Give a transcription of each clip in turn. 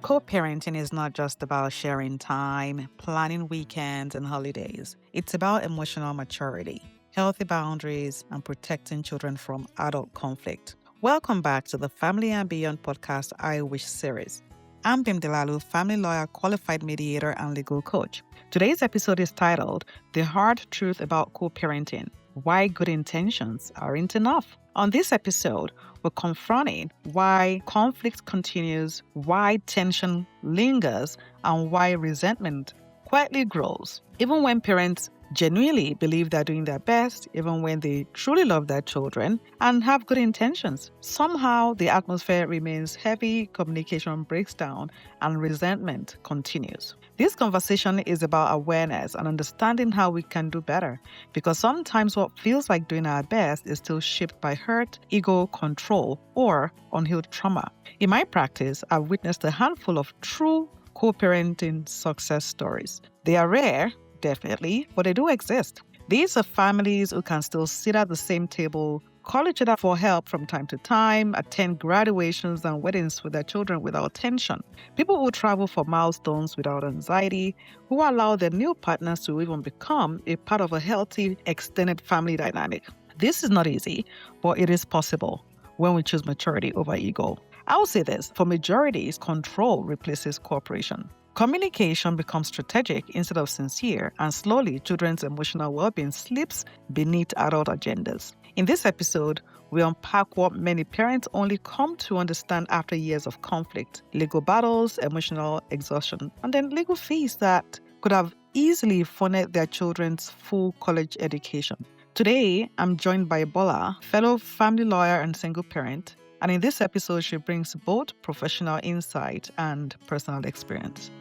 Co-parenting is not just about sharing time, planning weekends and holidays. It's about emotional maturity, healthy boundaries, and protecting children from adult conflict. Welcome back to the Family and Beyond podcast I Wish series. I'm Bim Delalu, family lawyer, qualified mediator, and legal coach. Today's episode is titled The Hard Truth About Co-parenting: Why Good Intentions Aren't Enough. On this episode, we're confronting why conflict continues, why tension lingers, and why resentment quietly grows. Even when parents genuinely believe they're doing their best, even when they truly love their children and have good intentions, somehow the atmosphere remains heavy, communication breaks down, and resentment continues. This conversation is about awareness and understanding how we can do better, because sometimes what feels like doing our best is still shaped by hurt, ego, control, or unhealed trauma. In my practice, I've witnessed a handful of true co-parenting success stories. They are rare, definitely, but they do exist. These are families who can still sit at the same table, call each other for help from time to time, attend graduations and weddings with their children without tension. People who travel for milestones without anxiety, who allow their new partners to even become a part of a healthy, extended family dynamic. This is not easy, but it is possible when we choose maturity over ego. I will say this: for majorities, control replaces cooperation. Communication becomes strategic instead of sincere, and slowly children's emotional well-being slips beneath adult agendas. In this episode, we unpack what many parents only come to understand after years of conflict: legal battles, emotional exhaustion, and then legal fees that could have easily funded their children's full college education. Today, I'm joined by Bola, fellow family lawyer and single parent, and in this episode, she brings both professional insight and personal experience.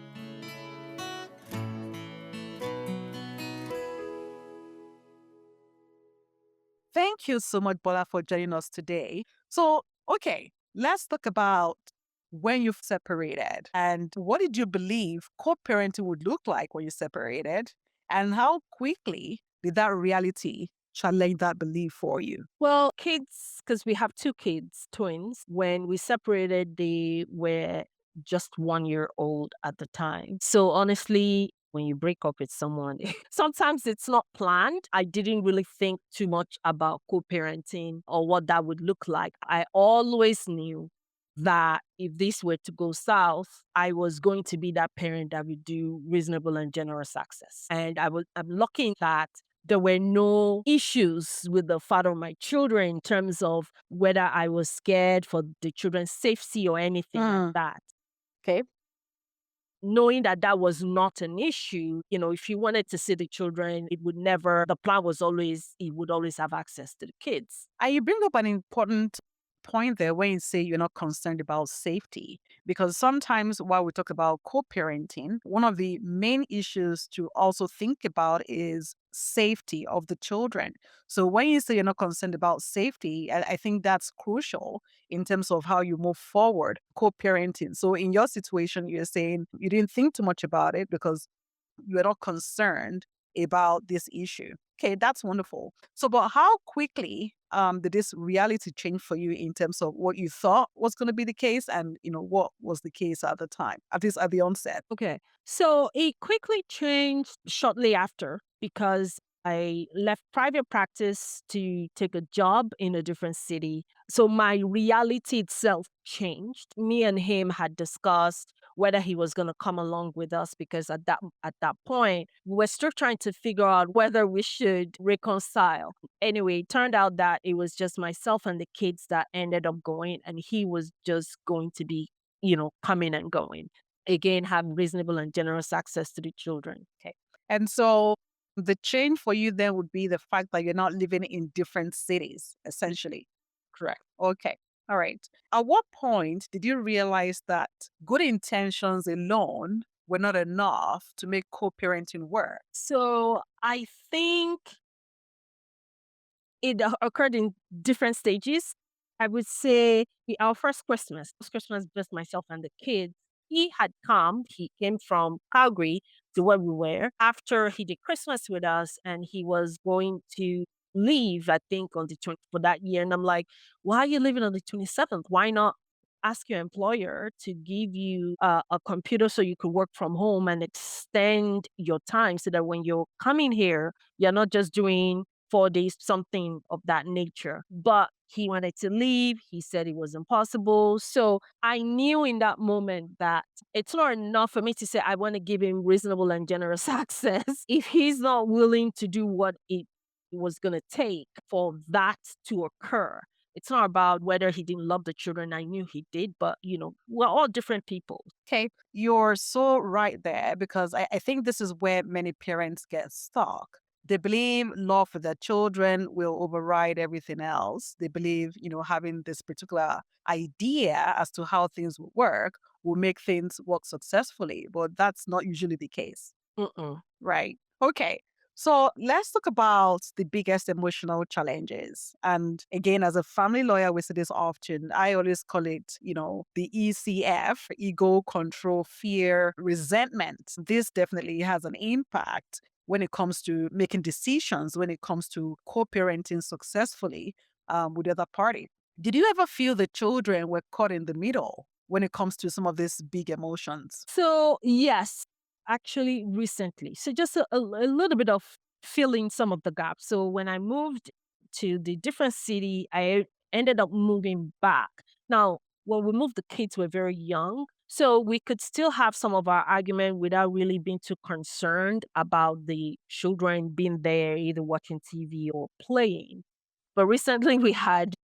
Thank you so much, Bola, for joining us today. So, okay, let's talk about when you've separated and what did you believe co-parenting would look like when you separated, and how quickly did that reality challenge that belief for you? Well, kids, because we have two kids, twins. When we separated, they were just 1 year old at the time. So honestly, when you break up with someone, sometimes it's not planned. I didn't really think too much about co parenting or what that would look like. I always knew that if this were to go south, I was going to be that parent that would do reasonable and generous access. And I'm lucky in that there were no issues with the father of my children in terms of whether I was scared for the children's safety or anything like Mm. that. Okay. Knowing that that was not an issue, if you wanted to see the children, the plan was always, he would always have access to the kids. And you bring up an important point there when you say you're not concerned about safety, because sometimes while we talk about co-parenting, one of the main issues to also think about is safety of the children. So when you say you're not concerned about safety, I think that's crucial in terms of how you move forward co-parenting. So in your situation, you're saying you didn't think too much about it because you are not concerned about this issue. Okay, that's wonderful. So, but how quickly did this reality change for you in terms of what you thought was going to be the case, and what was the case at the time, at least at the onset? Okay. So it quickly changed shortly after because I left private practice to take a job in a different city. So my reality itself changed. Me and him had discussed whether he was going to come along with us because at that point we were still trying to figure out whether we should reconcile. Anyway, it turned out that it was just myself and the kids that ended up going, and he was just going to be, coming and going. Again, have reasonable and generous access to the children. Okay. And so the change for you then would be the fact that you're not living in different cities, essentially. Correct. Okay. All right. At what point did you realize that good intentions alone were not enough to make co-parenting work? So I think it occurred in different stages. I would say our first Christmas, just myself and the kids. He had come. He came from Calgary to where we were after he did Christmas with us, and he was going to leave. I think on the 20th for that year, and I'm like, "Why are you leaving on the 27th? Why not? ask your employer to give you a computer so you could work from home and extend your time so that when you're coming here, you're not just doing 4 days, something of that nature. But he wanted to leave. He said it was impossible. So I knew in that moment that it's not enough for me to say I want to give him reasonable and generous access if he's not willing to do what it was going to take for that to occur. It's not about whether he didn't love the children. I knew he did, but we're all different people. Okay, you're so right there because I think this is where many parents get stuck. They believe love for their children will override everything else. They believe, having this particular idea as to how things will work will make things work successfully, but that's not usually the case. Mm-mm. Right. Okay. So let's talk about the biggest emotional challenges. And again, as a family lawyer, we see this often. I always call it, the ECF, ego, control, fear, resentment. This definitely has an impact when it comes to making decisions, when it comes to co parenting successfully with the other party. Did you ever feel the children were caught in the middle when it comes to some of these big emotions? So, yes, actually, recently. So, just a little bit of filling some of the gaps. So, when I moved to the different city, I ended up moving back. Now, when we moved, the kids were very young. So, we could still have some of our argument without really being too concerned about the children being there, either watching TV or playing. But recently, we had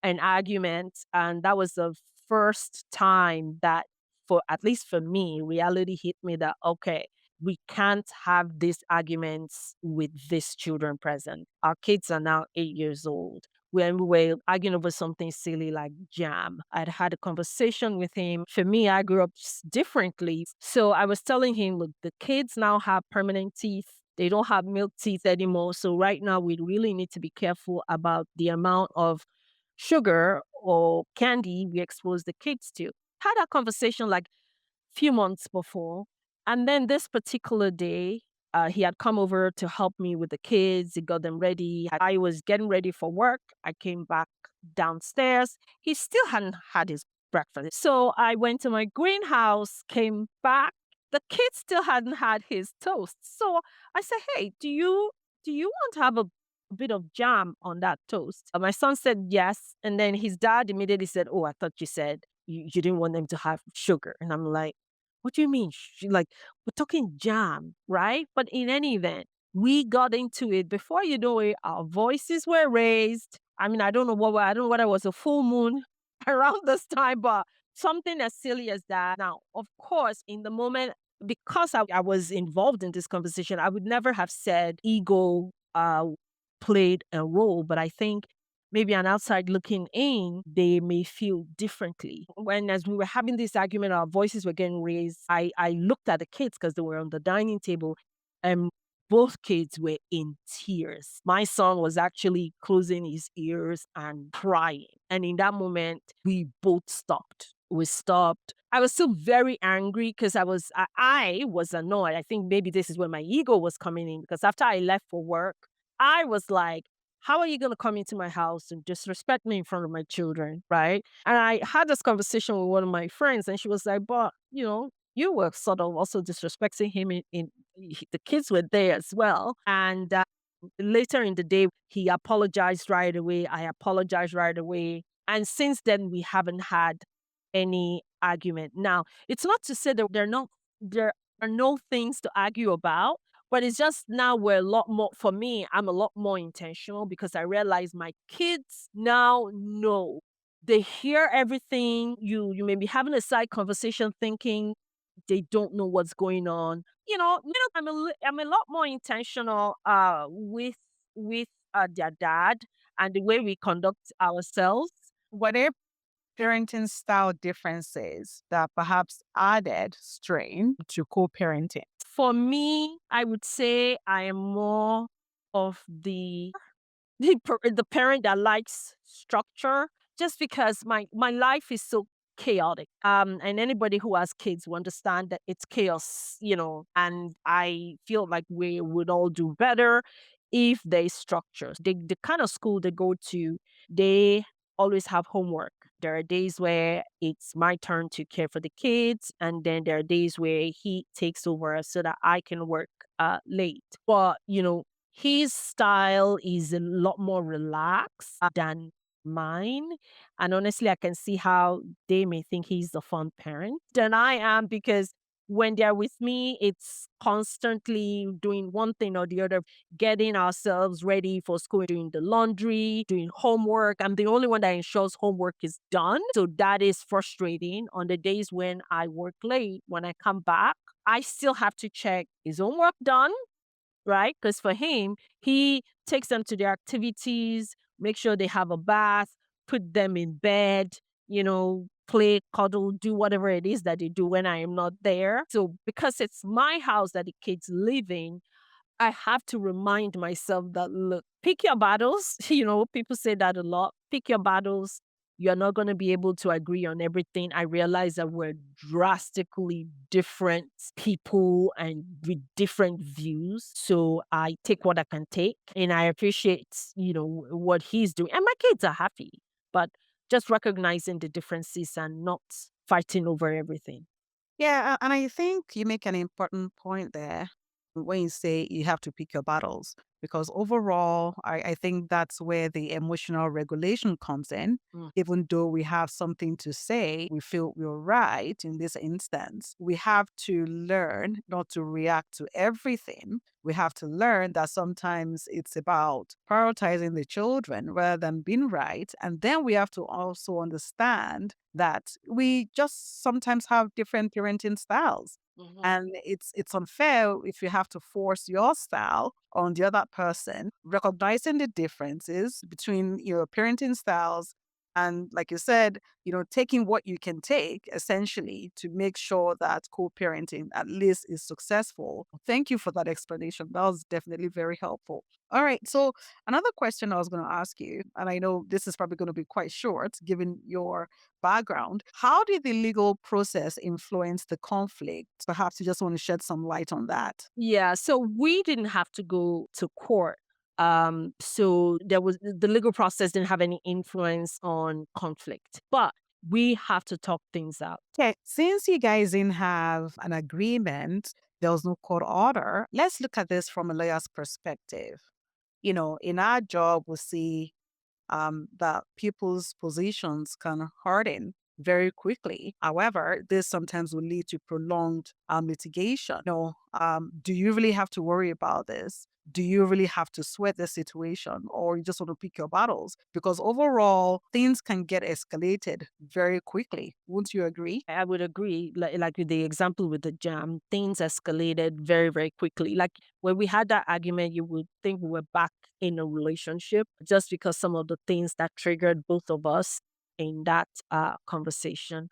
an argument, and that was the first time that, for at least for me, reality hit me that, okay, we can't have these arguments with these children present. Our kids are now 8 years old. When we were arguing over something silly like jam, I'd had a conversation with him. For me, I grew up differently. So I was telling him, look, the kids now have permanent teeth. They don't have milk teeth anymore. So right now, we really need to be careful about the amount of sugar or candy we expose the kids to. Had a conversation like few months before. And then this particular day, he had come over to help me with the kids. He got them ready. I was getting ready for work. I came back downstairs. He still hadn't had his breakfast. So I went to my greenhouse, came back. The kid still hadn't had his toast. So I said, "Hey, do you want to have a bit of jam on that toast?" My son said yes. And then his dad immediately said, "Oh, I thought you said you didn't want them to have sugar." And I'm like, what do you mean? Like, we're talking jam, right? But in any event, we got into it. Before you know it, our voices were raised. I mean, I don't know whether it was a full moon around this time, but something as silly as that. Now, of course, in the moment, because I was involved in this conversation, I would never have said ego played a role. But I think maybe an outside looking in, they may feel differently. When as we were having this argument, our voices were getting raised. I looked at the kids because they were on the dining table, and both kids were in tears. My son was actually closing his ears and crying. And in that moment, we both stopped. We stopped. I was still very angry because I was annoyed. I think maybe this is where my ego was coming in because after I left for work, I was like, how are you going to come into my house and disrespect me in front of my children? Right. And I had this conversation with one of my friends, and she was like, but, you were sort of also disrespecting him the kids were there as well. And later in the day, he apologized right away. I apologized right away. And since then, we haven't had any argument. Now, it's not to say that there are no things to argue about, but it's just now we're a lot more, for me, I'm a lot more intentional because I realize my kids now know. They hear everything. You may be having a side conversation thinking they don't know what's going on. I'm a lot more intentional with their dad and the way we conduct ourselves. Were there parenting style differences that perhaps added strain to co parenting? For me, I would say I am more of the parent that likes structure just because my life is so chaotic. And anybody who has kids will understand that it's chaos, and I feel like we would all do better if they structure. The kind of school they go to, they always have homework. There are days where it's my turn to care for the kids, and then there are days where he takes over so that I can work late. But, his style is a lot more relaxed than mine. And honestly, I can see how they may think he's the fun parent than I am because when they're with me, it's constantly doing one thing or the other, getting ourselves ready for school, doing the laundry, doing homework. I'm the only one that ensures homework is done. So that is frustrating. On the days when I work late, when I come back, I still have to check, is homework done? Right? Because for him, he takes them to their activities, make sure they have a bath, put them in bed, play, cuddle, do whatever it is that they do when I am not there. So because it's my house that the kids live in, I have to remind myself that, look, pick your battles. People say that a lot. Pick your battles. You're not going to be able to agree on everything. I realize that we're drastically different people and with different views. So I take what I can take and I appreciate, what he's doing. And my kids are happy, but just recognizing the differences and not fighting over everything. Yeah, and I think you make an important point there when you say you have to pick your battles, because overall, I think that's where the emotional regulation comes in. Mm. Even though we have something to say, we feel we're right in this instance. We have to learn not to react to everything. We have to learn that sometimes it's about prioritizing the children rather than being right. And then we have to also understand that we just sometimes have different parenting styles. Mhm. And it's unfair if you have to force your style on the other person. Recognizing the differences between your parenting styles and, like you said, taking what you can take essentially to make sure that co-parenting at least is successful. Thank you for that explanation. That was definitely very helpful. All right. So another question I was going to ask you, and I know this is probably going to be quite short given your background. How did the legal process influence the conflict? Perhaps you just want to shed some light on that. Yeah, so we didn't have to go to court. So there was the legal process didn't have any influence on conflict, but we have to talk things out. Okay, since you guys didn't have an agreement, there was no court order. Let's look at this from a lawyer's perspective. In our job, we see that people's positions can harden very quickly. However, this sometimes will lead to prolonged litigation. Do you really have to worry about this? Do you really have to sweat the situation, or you just want to pick your battles? Because overall, things can get escalated very quickly. Wouldn't you agree? I would agree, like with the example with the jam, things escalated very, very quickly. Like when we had that argument, you would think we were back in a relationship just because some of the things that triggered both of us in that conversation.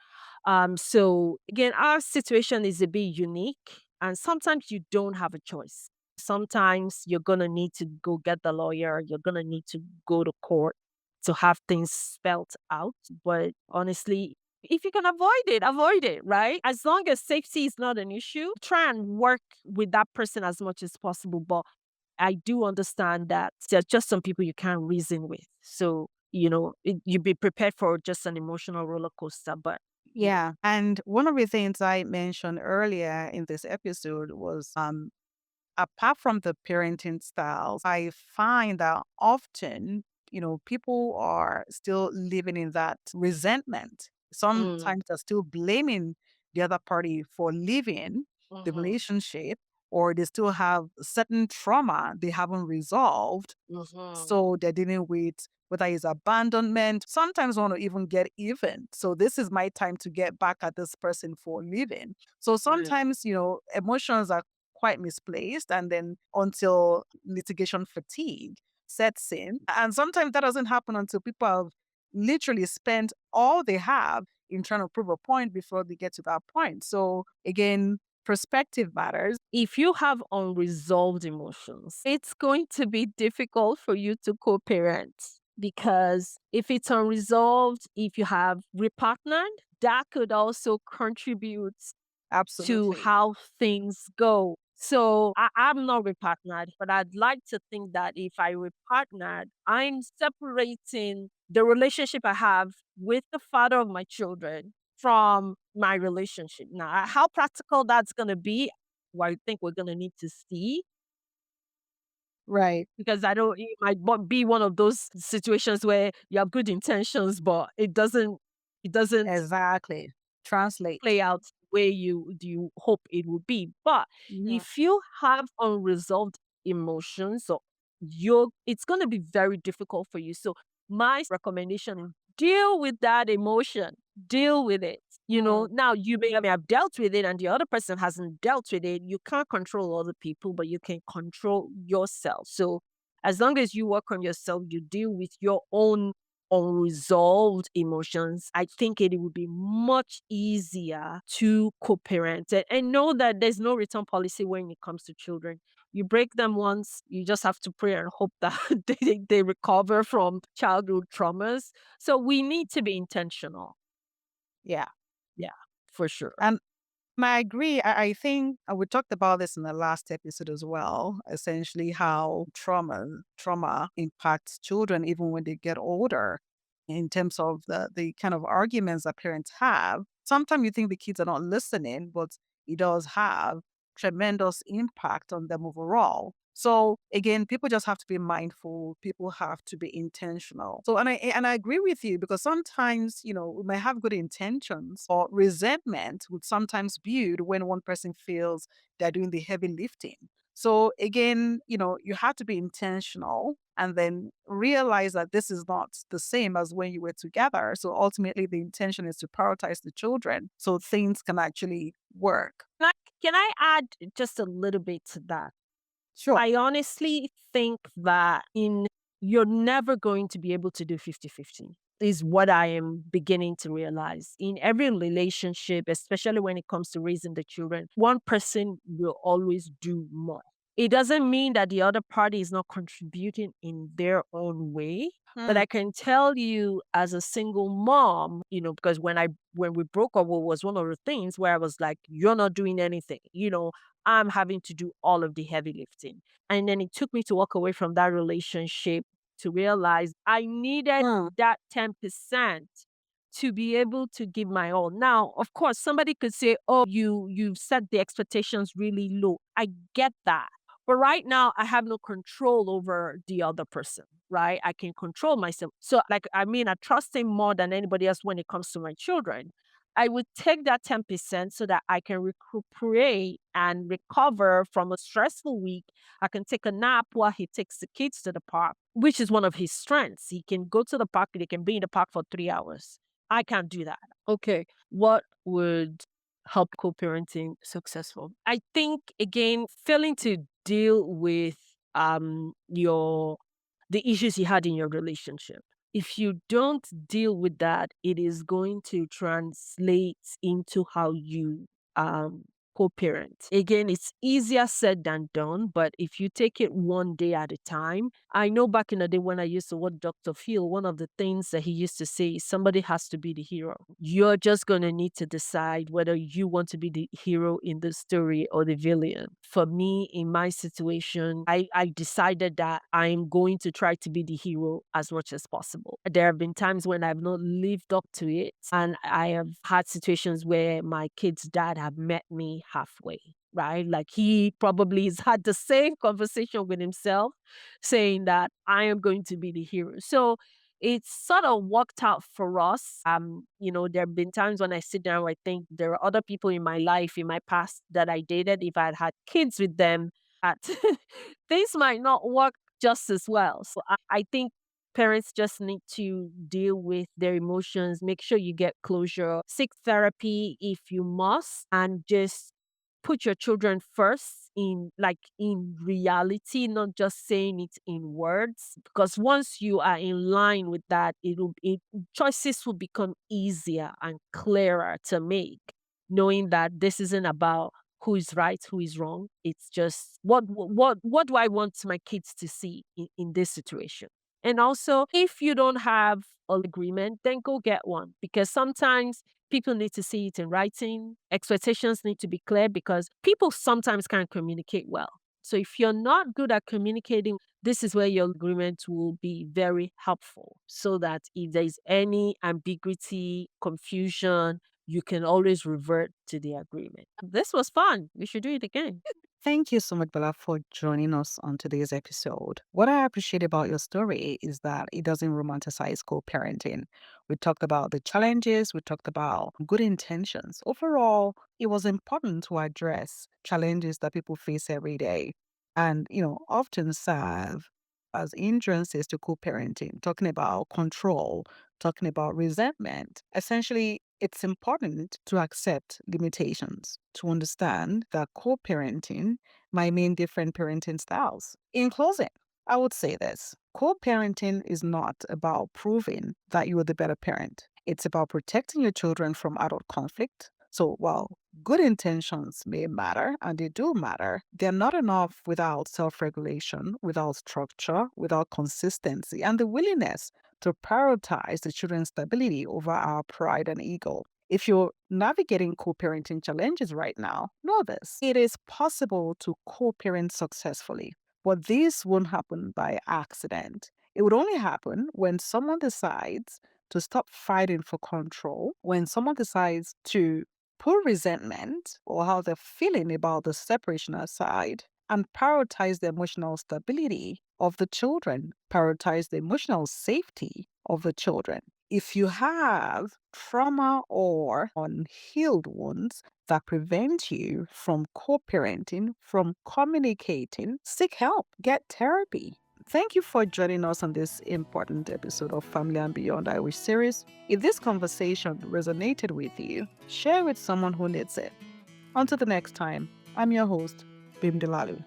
So again, our situation is a bit unique, and sometimes you don't have a choice. Sometimes you're gonna need to go get the lawyer. You're gonna need to go to court to have things spelt out. But honestly, if you can avoid it, right? As long as safety is not an issue, try and work with that person as much as possible. But I do understand that there's just some people you can't reason with. So, you be prepared for just an emotional roller coaster. But Yeah. And one of the things I mentioned earlier in this episode was apart from the parenting styles, I find that often, people are still living in that resentment. mm, Sometimes they're still blaming the other party for leaving the mhm, relationship, or they still have certain trauma they haven't resolved. mhm, So they're dealing with whether it's abandonment, sometimes want to even get even. So this is my time to get back at this person for leaving. So right. sometimes, emotions are quite misplaced, and then until litigation fatigue sets in. And sometimes that doesn't happen until people have literally spent all they have in trying to prove a point before they get to that point. So again, perspective matters. If you have unresolved emotions, it's going to be difficult for you to co parent because if it's unresolved, if you have repartnered, that could also contribute to Absolutely. how things go. So I'm not repartnered, but I'd like to think that if I repartnered, I'm separating the relationship I have with the father of my children from my relationship. Now, how practical that's going to be, well, I think we're going to need to see, Right. because I don't, it might be one of those situations where you have good intentions, but it doesn't Exactly. Translate. play out the way you hope it will be. But Mhm. if you have unresolved emotions, so it's going to be very difficult for you. So my recommendation is deal with that emotion, deal with it. Mm. Now you may have dealt with it and the other person hasn't dealt with it. You can't control other people, but you can control yourself. So as long as you work on yourself, you deal with your own unresolved emotions, I think it would be much easier to co-parent and know that there's no return policy when it comes to children. You break them once, you just have to pray and hope that they recover from childhood traumas. So we need to be intentional. Yeah. Yeah, for sure. And I agree. I think we talked about this in the last episode as well. Essentially, how trauma impacts children even when they get older, in terms of the kind of arguments that parents have. Sometimes you think the kids are not listening, but it does have tremendous impact on them overall. So again, people just have to be mindful. People have to be intentional. So and I agree with you, because sometimes, we may have good intentions, or resentment would sometimes build when one person feels they're doing the heavy lifting. So again, you have to be intentional and then realize that this is not the same as when you were together. So ultimately, the intention is to prioritize the children so things can actually work. Can I, can I add just a little bit to that? Sure. I honestly think that in you're never going to be able to do 50-50 is what I am beginning to realize. In every relationship, especially when it comes to raising the children, one person will always do more. It doesn't mean that the other party is not contributing in their own way. But Mm. I can tell you as a single mom, because when we broke up, it was one of the things where I was like, you're not doing anything. I'm having to do all of the heavy lifting. And then it took me to walk away from that relationship to realize I needed Mm. that 10% to be able to give my all. Now, of course, somebody could say, "Oh, you've set the expectations really low." I get that. But right now, I have no control over the other person, right? I can control myself. So, like, I trust him more than anybody else when it comes to my children. I would take that 10% so that I can recuperate and recover from a stressful week. I can take a nap while he takes the kids to the park, which is one of his strengths. He can go to the park, they can be in the park for 3 hours. I can't do that. Okay. What would help co parenting successful? I think, again, failing to deal with your the issues you had in your relationship. If you don't deal with that, it is going to translate into how you co-parent. Again, it's easier said than done, but if you take it one day at a time, I know back in the day when I used to work Dr. Phil, one of the things that he used to say is somebody has to be the hero. You're just going to need to decide whether you want to be the hero in the story or the villain. For me, in my situation, I decided that I'm going to try to be the hero as much as possible. There have been times when I've not lived up to it, and I have had situations where my kid's dad have met me halfway. Right? Like he probably has had the same conversation with himself, saying that I am going to be the hero. So it's sort of worked out for us. There have been times when I sit down, I think there are other people in my life, in my past that I dated. If I had had kids with them, that things might not work just as well. So I think parents just need to deal with their emotions, make sure you get closure, seek therapy if you must, and just put your children first in reality, not just saying it in words. Because once you are in line with that, choices will become easier and clearer to make, knowing that this isn't about who is right, who is wrong. It's just what do I want my kids to see in this situation? And also, if you don't have an agreement, then go get one, because sometimes people need to see it in writing. Expectations need to be clear because people sometimes can't communicate well. So if you're not good at communicating, this is where your agreement will be very helpful so that if there's any ambiguity, confusion, you can always revert to the agreement. This was fun. We should do it again. Thank you so much, Bella, for joining us on today's episode. What I appreciate about your story is that it doesn't romanticize co parenting. We talked about the challenges, we talked about good intentions. Overall, it was important to address challenges that people face every day and, often serve as hindrances to co parenting, talking about control, talking about resentment. Essentially, it's important to accept limitations, to understand that co parenting might mean different parenting styles. In closing, I would say this: co parenting is not about proving that you are the better parent, it's about protecting your children from adult conflict. So, while good intentions may matter, and they do matter, they're not enough without self regulation, without structure, without consistency, and the willingness to prioritize the children's stability over our pride and ego. If you're navigating co parenting challenges right now, know this: it is possible to co parent successfully, but this won't happen by accident. It would only happen when someone decides to stop fighting for control, when someone decides to put resentment or how they're feeling about the separation aside and prioritize the emotional stability of the children, prioritize the emotional safety of the children. If you have trauma or unhealed wounds that prevent you from co parenting, from communicating, seek help, get therapy. Thank you for joining us on this important episode of Family and Beyond Irish series. If this conversation resonated with you, share with someone who needs it. Until the next time, I'm your host, Bim Delalu.